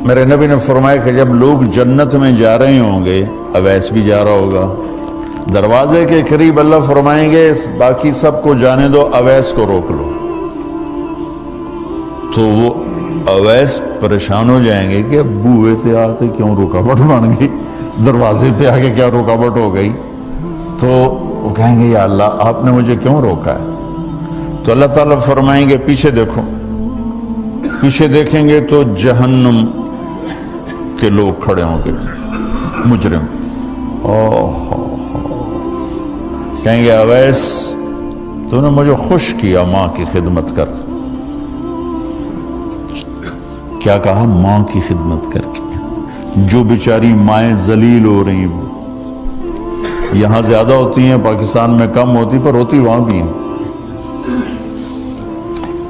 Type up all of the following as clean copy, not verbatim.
میرے نبی نے فرمایا کہ جب لوگ جنت میں جا رہے ہوں گے، اویس بھی جا رہا ہوگا، دروازے کے قریب اللہ فرمائیں گے باقی سب کو جانے دو، اویس کو روک لو۔ تو وہ اویس پریشان ہو جائیں گے کہ بوئے پہ آتے کیوں رکاوٹ بن گئی، دروازے پہ آگے کیا رکاوٹ ہو گئی؟ تو وہ کہیں گے یا اللہ آپ نے مجھے کیوں روکا ہے؟ تو اللہ تعالیٰ فرمائیں گے پیچھے دیکھو، پیچھے دیکھیں گے تو جہنم کے لوگ کھڑے ہوں گے، مجرم۔ کہیں گے اویس تو نے مجھے خوش کیا ماں کی خدمت کر۔ کیا کہا؟ ماں کی خدمت کر کے۔ جو بیچاری مائیں ذلیل ہو رہی ہیں، یہاں زیادہ ہوتی ہیں، پاکستان میں کم ہوتی، پر ہوتی وہاں بھی ہیں۔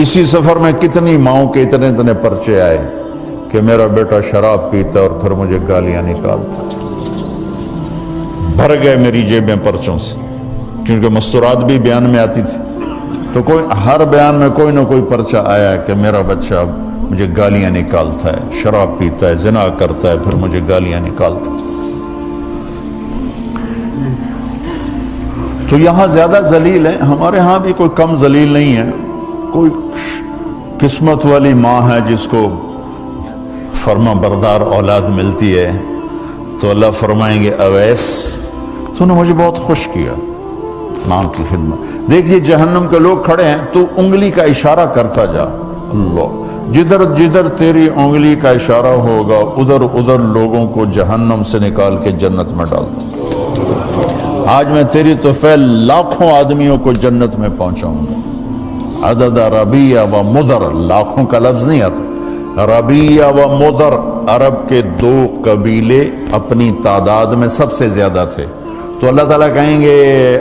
اسی سفر میں کتنی ماؤں کے اتنے پرچے آئے کہ میرا بیٹا شراب پیتا اور پھر مجھے گالیاں نکالتا۔ بھر گئے میری جیبیں پرچوں سے، کیونکہ مستورات بھی بیان میں آتی تھی، تو ہر بیان میں کوئی نہ کوئی پرچہ آیا کہ میرا بچہ مجھے گالیاں نکالتا ہے، شراب پیتا ہے، زنا کرتا ہے، پھر مجھے گالیاں نکالتا ہے۔ تو یہاں زیادہ ذلیل ہیں، ہمارے ہاں بھی کوئی کم ذلیل نہیں ہے۔ کوئی قسمت والی ماں ہے جس کو فرما بردار اولاد ملتی ہے، تو اللہ فرمائیں گے اویس تو نے مجھے بہت خوش کیا ماں کی خدمت۔ دیکھیے جہنم کے لوگ کھڑے ہیں، تو انگلی کا اشارہ کرتا جا، اللہ جدھر جدھر تیری انگلی کا اشارہ ہوگا ادھر ادھر لوگوں کو جہنم سے نکال کے جنت میں ڈال دوں۔ آج میں تیری طفیل لاکھوں آدمیوں کو جنت میں پہنچاؤں گا۔ عدد ربیہ و مدر، لاکھوں کا لفظ نہیں آتا، ربیہ و مدر عرب کے دو قبیلے اپنی تعداد میں سب سے زیادہ تھے۔ تو اللہ تعالیٰ کہیں گے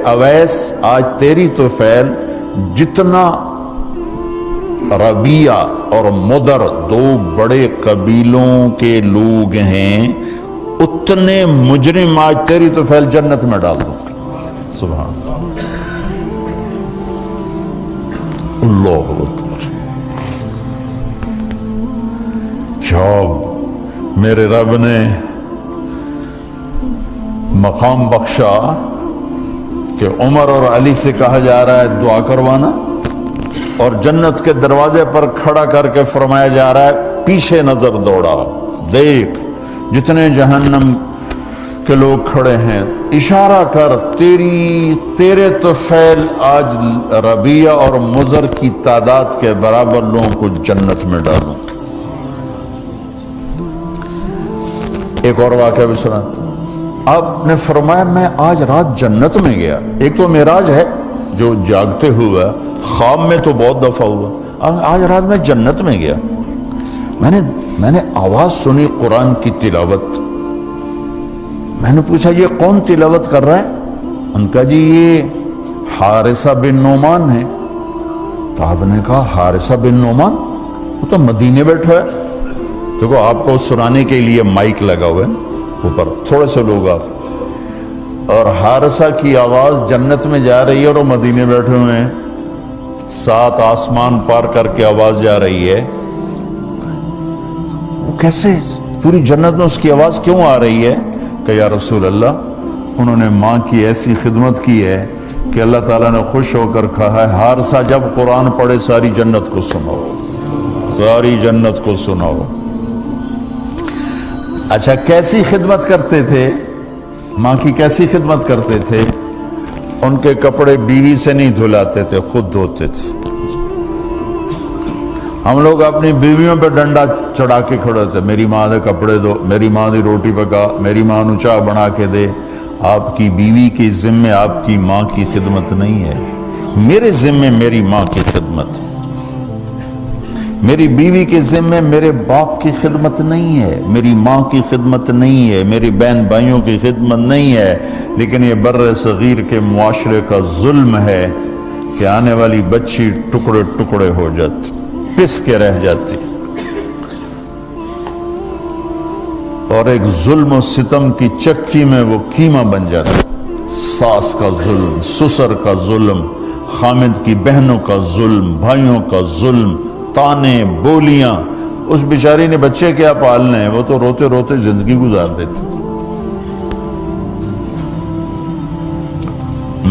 اویس آج تیری طفیل جتنا ربیہ اور مدر دو بڑے قبیلوں کے لوگ ہیں، اتنے مجرم آج تیری طفیل جنت میں ڈال دوں۔ سبحان اللہ اکبر۔ جب میرے رب نے مقام بخشا کہ عمر اور علی سے کہا جا رہا ہے دعا کروانا، اور جنت کے دروازے پر کھڑا کر کے فرمایا جا رہا ہے پیچھے نظر دوڑا، دیکھ جتنے جہنم کے لوگ کھڑے ہیں، اشارہ کر تیرے طفیل آج ربیہ اور مضر کی تعداد کے برابر لوگوں کو جنت میں ڈالوں۔ ایک اور واقعہ بھی سناتا ہوں۔ آپ نے فرمایا میں آج رات جنت میں گیا۔ ایک تو معراج ہے جو جاگتے ہوئے، خواب میں تو بہت دفعہ ہوا، آج رات میں جنت میں گیا، میں نے آواز سنی قرآن کی تلاوت۔ میں نے پوچھا یہ کون تلاوت کر رہا ہے؟ ان کا جی یہ حارثہ بن نعمان ہے۔ تو آپ نے کہا حارثہ بن نعمان، وہ تو مدینے بیٹھا ہے۔ دیکھو آپ کو سنانے کے لیے مائک لگا ہوا ہے اوپر، تھوڑے سے لوگ آپ، اور حارثہ کی آواز جنت میں جا رہی ہے اور وہ مدینے بیٹھے ہوئے ہیں، 7 آسمان پار کر کے آواز جا رہی ہے۔ وہ کیسے پوری جنت میں اس کی آواز کیوں آ رہی ہے؟ کہ یا رسول اللہ انہوں نے ماں کی ایسی خدمت کی ہے کہ اللہ تعالیٰ نے خوش ہو کر کہا ہے حارثہ جب قرآن پڑھے ساری جنت کو سناؤ، ساری جنت کو سناؤ۔ اچھا کیسی خدمت کرتے تھے؟ ماں کی کیسی خدمت کرتے تھے؟ ان کے کپڑے بیوی سے نہیں دھلاتے تھے، خود دھوتے تھے۔ ہم لوگ اپنی بیویوں پہ ڈنڈا چڑھا کے کھڑے تھے، میری ماں نے کپڑے دو، میری ماں نے روٹی پکا، میری ماں نے چائے بنا کے دے۔ آپ کی بیوی کے ذمے آپ کی ماں کی خدمت نہیں ہے، میرے ذمے میری ماں کی خدمت، میری بیوی کے ذمے میرے باپ کی خدمت نہیں ہے، میری ماں کی خدمت نہیں ہے، میری بہن بھائیوں کی خدمت نہیں ہے۔ لیکن یہ بر صغیر کے معاشرے کا ظلم ہے کہ آنے والی بچی ٹکڑے ٹکڑے ہو جاتی، پس کے رہ جاتی، اور ایک ظلم و ستم کی چکی میں وہ قیمہ بن جاتا۔ ساس کا ظلم، سسر کا ظلم، خامد کی بہنوں کا ظلم، بھائیوں کا ظلم، تانے بولیاں، اس بیچاری نے بچے کیا پالنے ہیں، وہ تو روتے روتے زندگی گزار دیتی۔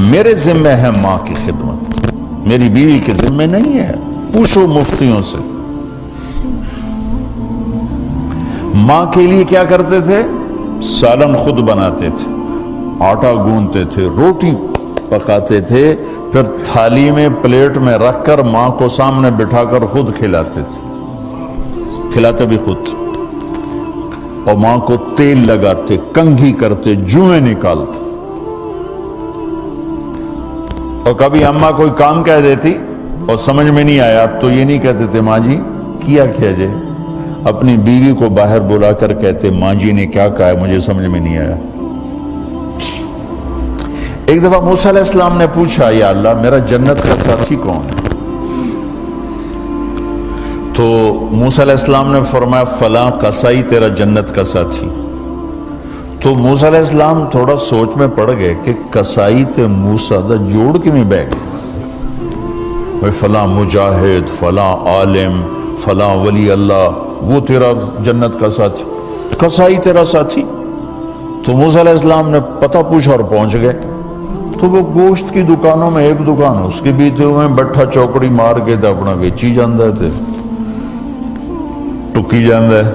میرے ذمہ ہے ماں کی خدمت، میری بیوی کے ذمہ نہیں ہے۔ پوچھو مفتیوں سے، ماں کے لیے کیا کرتے تھے؟ سالن خود بناتے تھے، آٹا گوندتے تھے، روٹی پکاتے تھے، پھر تھالی میں پلیٹ میں رکھ کر ماں کو سامنے بٹھا کر خود کھلاتے تھے، کھلاتے بھی خود، اور ماں کو تیل لگاتے، کنگھی کرتے، جوئیں نکالتے۔ اور کبھی اماں کوئی کام کہہ دیتی اور سمجھ میں نہیں آیا تو یہ نہیں کہتے تھے ماں جی کیا جائے، اپنی بیوی کو باہر بلا کر کہتے ماں جی نے کیا کہا ہے مجھے سمجھ میں نہیں آیا۔ ایک دفعہ موسیٰ علیہ السلام نے پوچھا یا اللہ میرا جنت کا ساتھی کون ہے؟ تو موسیٰ علیہ السلام نے فرمایا فلاں قصائی تیرا جنت کا ساتھی۔ تو موسیٰ علیہ السلام تھوڑا سوچ میں پڑ گئے کہ قصائی تے موسیٰ دا جوڑ کی میں بے گئے، فلاں مجاہد، فلاں عالم، فلاں ولی اللہ، وہ تیرا جنت کا ساتھی، قصائی تیرا ساتھی۔ تو موسیٰ علیہ السلام نے پتہ پوچھا اور پہنچ گئے۔ تو وہ گوشت کی دکانوں میں ایک دکان اس کے بھی تھے، وہ بٹھا چوکڑی مار کے تھا اپنا ویچی جاندہ تھے، ٹکی جاندہ ہے۔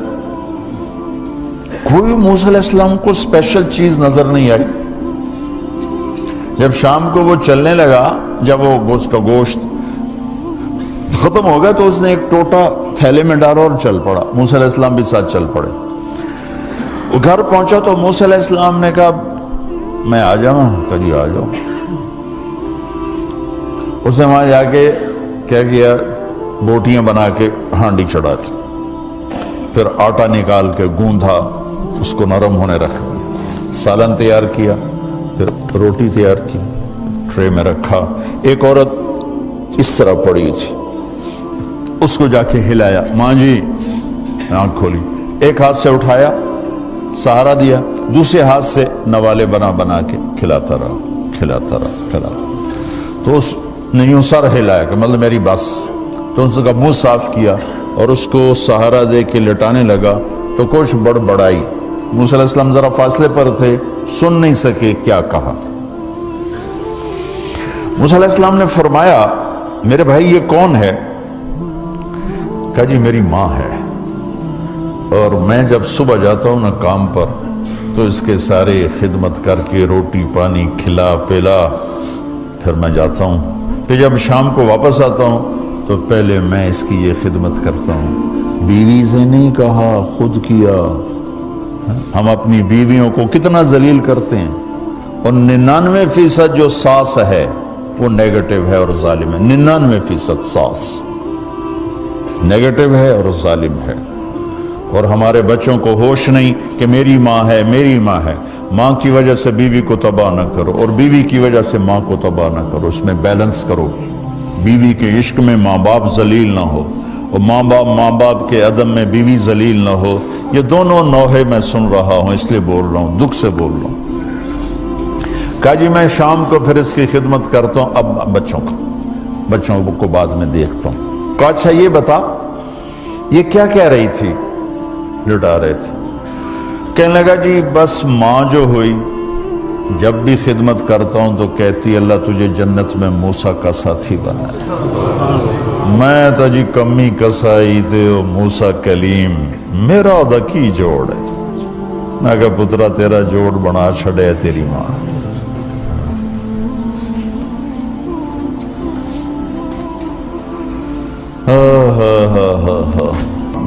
کوئی موسیٰ علیہ السلام کو اسپیشل چیز نظر نہیں آئی۔ جب شام کو وہ چلنے لگا، جب وہ اس کا گوشت ختم ہو گیا تو اس نے ایک ٹوٹا تھیلے میں ڈالا اور چل پڑا، موسیٰ علیہ السلام بھی ساتھ چل پڑے۔ وہ گھر پہنچا تو موسیٰ علیہ السلام نے کہا میں آ جاؤں؟ کہا جی آ جاؤ۔ اس نے وہاں جا کے کیا کیا، بوٹیاں بنا کے ہانڈی چڑھا تھی، پھر آٹا نکال کے گوندھا، اس کو نرم ہونے رکھ دیا، سالن تیار کیا، پھر روٹی تیار کی، ٹرے میں رکھا۔ ایک عورت اس طرح پڑی تھی، اس کو جا کے ہلایا، ماں جی، آنکھ کھولی، ایک ہاتھ سے اٹھایا، سہارا دیا، دوسرے ہاتھ سے نوالے بنا بنا کے کھلاتا رہا، کھلاتا رہا، کھلاتا رہا۔ تو اس نے یوں سر ہلایا کہ مطلب میری بس۔ تو اس کا منہ صاف کیا اور اس کو سہارا دے کے لٹانے لگا تو کچھ بڑبڑائی۔ موسیٰ علیہ السلام ذرا فاصلے پر تھے، سن نہیں سکے کیا کہا۔ موسیٰ علیہ السلام نے فرمایا میرے بھائی یہ کون ہے؟ کہا جی میری ماں ہے، اور میں جب صبح جاتا ہوں نا کام پر تو اس کے سارے خدمت کر کے روٹی پانی کھلا پلا پھر میں جاتا ہوں، پھر جب شام کو واپس آتا ہوں تو پہلے میں اس کی یہ خدمت کرتا ہوں۔ بیوی سے نہیں کہا، خود کیا۔ ہم اپنی بیویوں کو کتنا ذلیل کرتے ہیں، اور 99% جو ساس ہے وہ نیگیٹو ہے اور ظالم ہے۔ 99% ساس نیگیٹو ہے اور ظالم ہے، اور ہمارے بچوں کو ہوش نہیں کہ میری ماں ہے، میری ماں ہے۔ ماں کی وجہ سے بیوی کو تباہ نہ کرو، اور بیوی کی وجہ سے ماں کو تباہ نہ کرو، اس میں بیلنس کرو۔ بیوی کے عشق میں ماں باپ ذلیل نہ ہو، اور ماں باپ کے عدم میں بیوی ذلیل نہ ہو۔ یہ دونوں نوحے میں سن رہا ہوں، اس لیے بول رہا ہوں، دکھ سے بول رہا ہوں۔ کہا جی میں شام کو پھر اس کی خدمت کرتا ہوں، اب بچوں کو بعد میں دیکھتا ہوں۔ کہا اچھا یہ بتا یہ کیا کہہ رہی تھی؟ لٹا رہے تھے۔ کہنے لگا جی بس ماں جو ہوئی جب بھی خدمت کرتا ہوں تو کہتی اللہ تجھے جنت میں موسیٰ کا ساتھی بنائے۔ میں تو جی کمی کسائی تے موسیٰ کلیم، میرا دا کی جوڑ ہے۔ میں کہا پترا تیرا جوڑ بنا چھڑے تیری ماں۔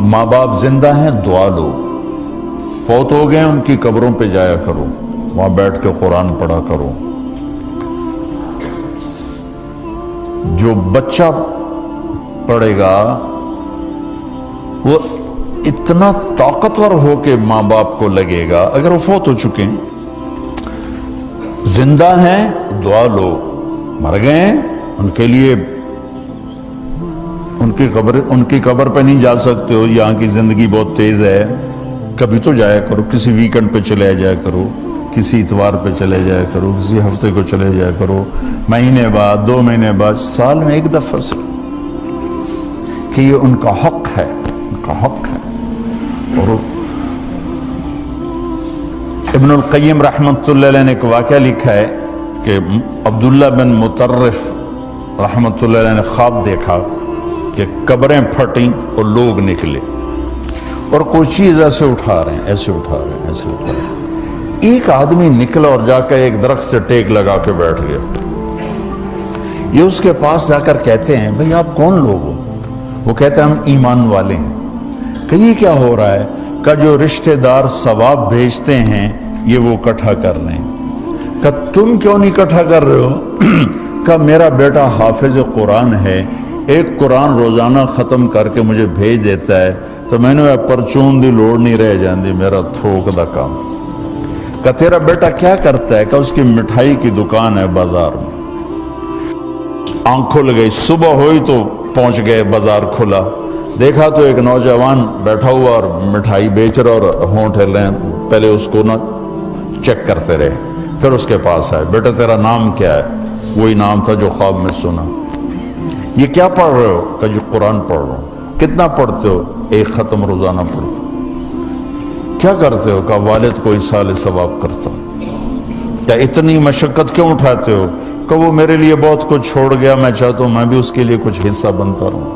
ماں باپ زندہ ہیں دعا لو، فوت ہو گئے ان کی قبروں پہ جایا کرو، وہاں بیٹھ کے قرآن پڑھا کرو۔ جو بچہ پڑھے گا وہ اتنا طاقتور ہو کے ماں باپ کو لگے گا، اگر وہ فوت ہو چکے ہیں۔ زندہ ہیں دعا لو، مر گئے ہیں ان کے لیے ان کی قبر پہ نہیں جا سکتے ہو، یہاں کی زندگی بہت تیز ہے، کبھی تو جایا کرو، کسی ویکنڈ پہ چلے جایا کرو، کسی اتوار پہ چلے جایا کرو، کسی ہفتے کو چلے جایا کرو، مہینے بعد 2 مہینے بعد، سال میں 1 دفعہ سے، کہ یہ ان کا حق ہے، ان کا حق ہے. اور ابن القیم رحمۃ اللہ علیہ نے ایک واقعہ لکھا ہے کہ عبداللہ بن مطرف رحمۃ اللہ علیہ نے خواب دیکھا کہ قبریں پھٹیں اور لوگ نکلے اور کوئی چیز ایسے اٹھا رہے ہیں، ایسے اٹھا رہے ہیں، ایسے اٹھا رہے ہیں. ایک آدمی نکلا اور جا کر ایک درخت سے ٹیک لگا کے بیٹھ گیا. یہ اس کے پاس جا کر کہتے ہیں بھئی آپ کون لوگ ہو؟ وہ کہتے ہیں ہم ایمان والے ہیں. کہ یہ کیا ہو رہا ہے؟ کہ جو رشتہ دار ثواب بھیجتے ہیں یہ وہ اکٹھا کر رہے ہیں. کہ تم کیوں نہیں اکٹھا کر رہے ہو؟ کہ میرا بیٹا حافظ قرآن ہے، ایک قرآن روزانہ ختم کر کے مجھے بھیج دیتا ہے تو میں نے پرچون دی لوڑ نہیں رہ جاندی، میرا تھوک دا کام. کہ تیرا بیٹا کیا کرتا ہے؟ کہ اس کی مٹھائی کی دکان ہے بازار میں. آنکھ کھل گئی، صبح ہوئی تو پہنچ گئے، بازار کھلا، دیکھا تو ایک نوجوان بیٹھا ہوا اور مٹھائی بیچ رہا اور ہونٹ ہل رہے ہیں. پہلے اس کو نہ چیک کرتے رہے، پھر اس کے پاس آئے، بیٹا تیرا نام کیا ہے؟ وہی نام تھا جو خواب میں سنا. یہ کیا پڑھ رہے ہو؟ کہ جو قرآن پڑھ رہا ہوں. کتنا پڑھتے ہو؟ ایک ختم روزانہ پڑھتے. کیا کرتے ہو؟ کہ والد کو ایصال ثواب کرتا. کیا اتنی مشقت کیوں اٹھاتے ہو؟ کہ وہ میرے لیے بہت کچھ چھوڑ گیا، میں چاہتا ہوں میں بھی اس کے لیے کچھ حصہ بنتا رہوں.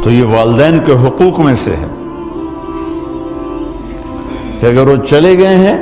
تو یہ والدین کے حقوق میں سے ہے کہ اگر وہ چلے گئے ہیں